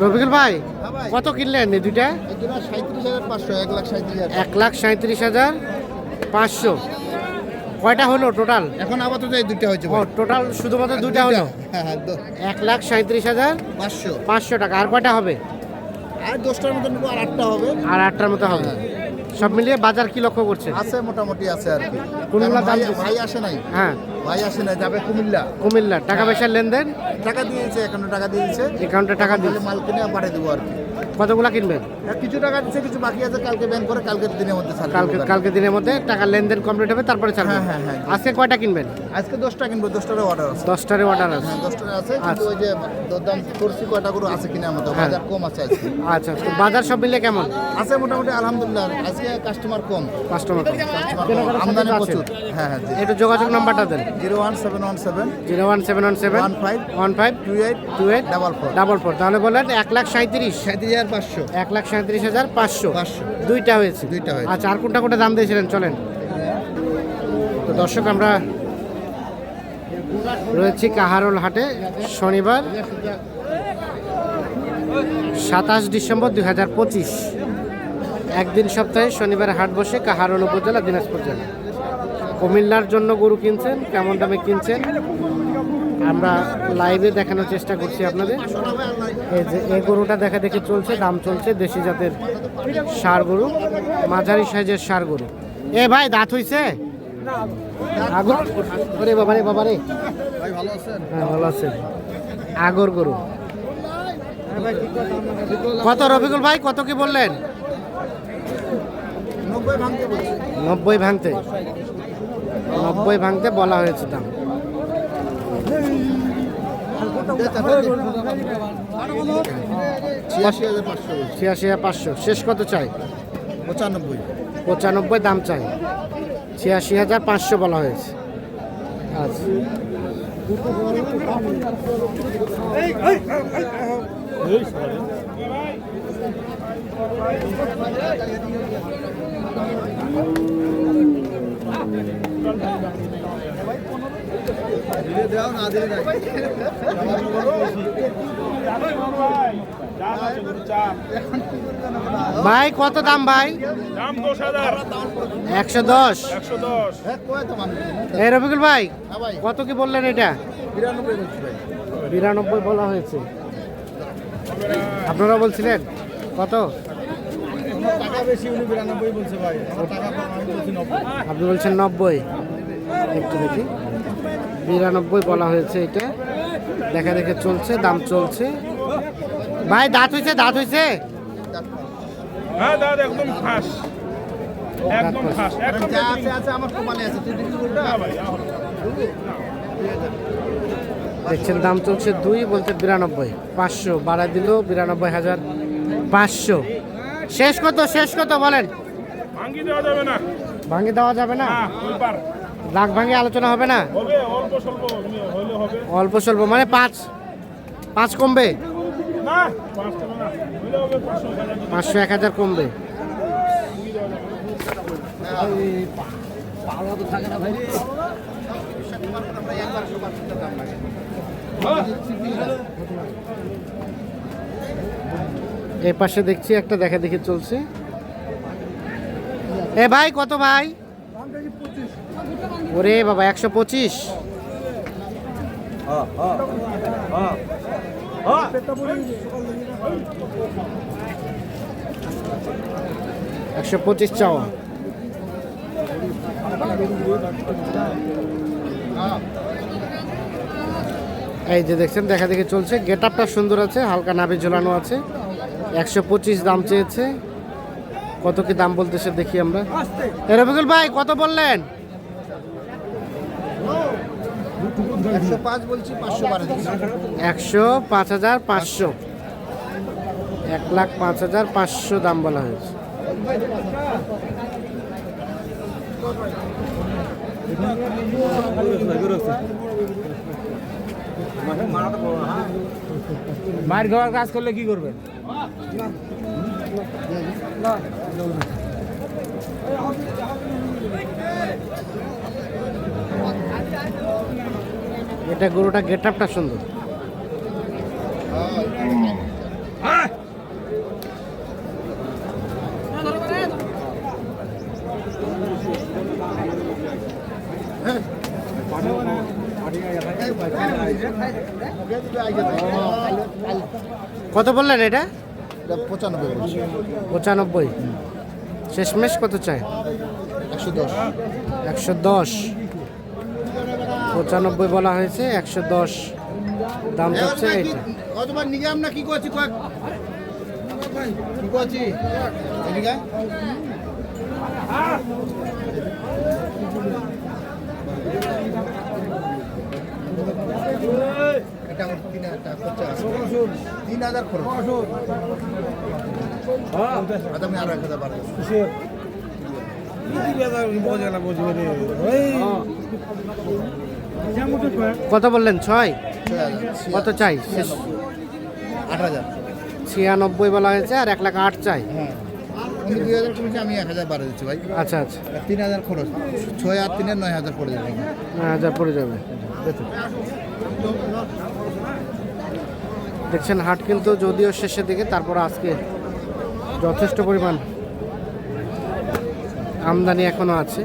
রফিকুল ভাই কত কিনলেন এই দুইটা? 1,37,500। কয়টা হলো টোটাল? এখন আপাতত এই দুইটা হয়েছে। টোটাল শুধুমাত্র দুইটা হলো। 1,37,500 টাকা। আর কয়টা হবে? আর 10টার মতো নেবো, আর 8টা হবে। আর 8টার মতো হবে। সব মিলিয়ে বাজার কি লক্ষ্য করছে? আছে মোটামুটি আছে আর কি। কুমিল্লা ভাই আসে নাই। হ্যাঁ ভাই আসে নাই, যাবে কুমিল্লা। টাকা পয়সার লেনদেন? টাকা দিয়েছে, একাউন্টে টাকা দিয়েছে। অ্যাকাউন্টে টাকা দিয়ে মাল কিনে পাঠিয়ে দেবো আর কি। কতগুলা কিনবেন? কিছু টাকা দিচ্ছে, কিছু বাকি আছে। কালকে ব্যাংক করে কালকের দিনের মধ্যে কালকে দিনের মধ্যে টাকা লেনদেন কমপ্লিট হবে, তারপরে ছাড়বেন। হ্যাঁ। আজকে কয়টা কিনবেন? আজকে 10টা কিনবো। 10টার অর্ডার আছে। 10টার অর্ডার আছে। হ্যাঁ 10টার আছে, কিন্তু ওই যে দাম করছি কয়টা করে আছে কিনা আমাদের বাজার কম আছে আজকে। আচ্ছা, তো বাজার সব মিলে কেমন আছে? মোটামুটি আলহামদুলিল্লাহ। আজকে কাস্টমার কম। আমদানি প্রচুর। হ্যাঁ। একটু যোগাযোগ নাম্বারটা দেন। 01717 01717 15 28 44। তাহলে বলেন 1,37,500। 1,37,500 দুইটা হয়েছে। আচ্ছা, আর কোনটা দাম দিয়েছিলেন? চলেন। তো দর্শক, আমরা রয়েছি কাহারোল হাটে। শনিবার 27 ডিসেম্বর 2025। একদিন সপ্তাহে শনিবার হাট বসে কাহারোল উপজেলা, দিনাজপুর জেলা। কুমিল্লার জন্য গরু কিনছেন, কেমন দামে কিনছেন আমরা লাইভে দেখানোর চেষ্টা করছি আপনাদের। এই যে এই গরুটা দেখা দেখে চলছে, দাম চলছে। দেশি জাতের ষাঁড় গরু, মাঝারি সাইজের ষাঁড় গরু। এ ভাই, দাঁত হইছে? বাবারে হ্যাঁ, ভালো আছেন। আগর গরু কত রফিকুল ভাই? কত কি বললেন? 90 ভাঙতে বলা হয়েছে দাম। 86,500। শেষ কত চাই? 95 দাম চাই। 86,500 বলা হয়েছে। আচ্ছা, ভাই কত দাম ভাই? 110। এই রফিকুল ভাই কত কি বললেন এটা? 92 বলা হয়েছে। আপনারা বলছিলেন কত? আপনি বলছেন 90। একটু দেখি, 92 বলা হয়েছে। এটা দেখা দেখে চলছে, দাম চলছে। ভাই দাঁত হয়েছে? দেখছেন দাম চলছে 2, বলতে 92। 500 বাড়ায় দিল, 92,500। শেষ কত বলেন? ভাঙি দেওয়া যাবে না। লাখ ভাঙি আলোচনা হবে না? অল্প স্বল্প মানে 5 কমবে? 500 1000 কমবে। এই পাশে দেখছি একটা দেখা দেখি চলছে। এ ভাই কত ভাই? ওরে বাবা, 125। 125 চাওয়া। এই যে দেখছেন দেখা দেখি চলছে। গেট আপটা সুন্দর আছে, হালকা নাভি ঝোলানো আছে। 125 দাম চেয়েছে। কত কি দাম বলতেছে দেখি আমরা। রফিকুল ভাই কত বললেন? 105 বলছি, 500 বাড়াই দিচ্ছি। 105,500। 1,05,500 দাম বলা হয়েছে। মায়ের খাওয়ার কাজ করলে কি করবেন? এটা গরুটা গেট আপটা সুন্দর। কত বললেন এটা? 95 বলছি। 95। শেষমেশ কত চাই? 110। 110। 95 বলা হয়েছে, 110 দাম হচ্ছে এইটা। কতবার নিগাম না কি করছি কয়েক কি করছি এদিকে এটা আমার 3000 টাকা খরচা আছে 3000 খরচ আচ্ছা আমি আর 1000 বাড়াই কত বললেন? 6। কত চাই? 8000 96 বলা হয়েছে, আর 1,08,000 চাই। হ্যাঁ আমি 2000 করেছি, আমি 1000 বাড়াই দিচ্ছি ভাই। আচ্ছা আচ্ছা, 3000 খরচ 6 আর 3 9000 পড়ে যাবে। 9,000 পড়ে যাবে। দেখছেন হাট কিন্তু যদিও শেষের দিকে, তারপর আজকে যথেষ্ট পরিমাণ আমদানি এখনো আছে।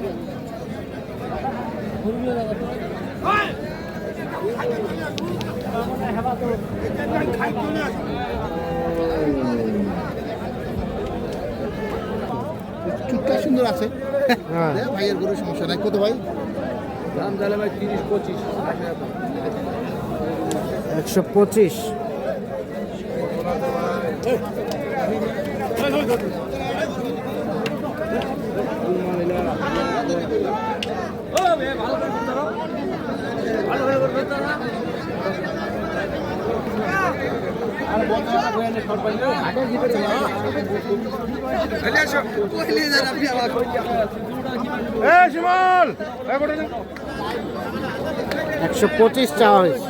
চুটটা সুন্দর আছে। হ্যাঁ, ভাইয়ের গরু সমস্যা নাই। কত ভাই? দাম তাহলে ভাই 30-25। 125। শিমল 125 চাওয়া হয়েছে।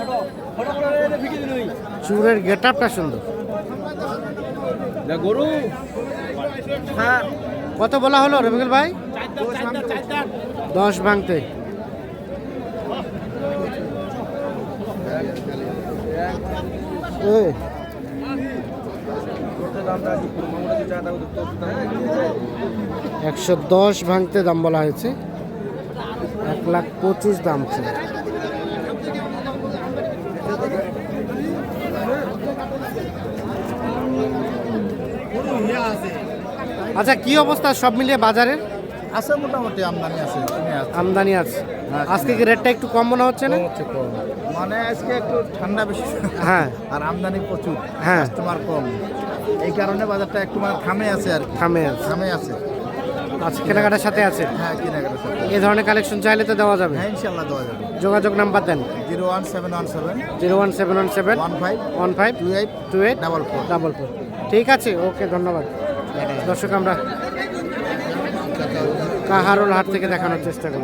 চুরের গেট আপটা সুন্দর। গরু কত বলা হলো রবিকুল ভাই? 10 ভাঙতে। এই 110 ভাঙতে দাম বলা হয়েছে, 1,25,000 দাম ছিল। আচ্ছা, কি অবস্থা সব মিলিয়ে বাজারের? আছে মোটামুটি আমদানি আছে। আমদানি আছে। আজকে কি রেটটা একটু কম মনে হচ্ছে না? মানে আজকে একটু ঠান্ডা বেশি, হ্যাঁ আর আমদানি প্রচুর, হ্যাঁ, কাস্টমার কম, এই কারণে বাজারটা একটু মানে থামে আছে আর কি। থামে আছে। থামে আছে। আচ্ছা, কেনাকাটার সাথে আছে। হ্যাঁ কেনাকাটা সাথে। এই ধরনের কালেকশন চাইলে তো দেওয়া যাবে। হ্যাঁ ইনশাল্লাহ দেওয়া যাবে। যোগাযোগ নাম্বার দেন। 01717 01717 15 15 28 28 44। 44। ঠিক আছে, ওকে, ধন্যবাদ। দর্শক, আমরা কাহারোল হাট থেকে দেখানোর চেষ্টা করি।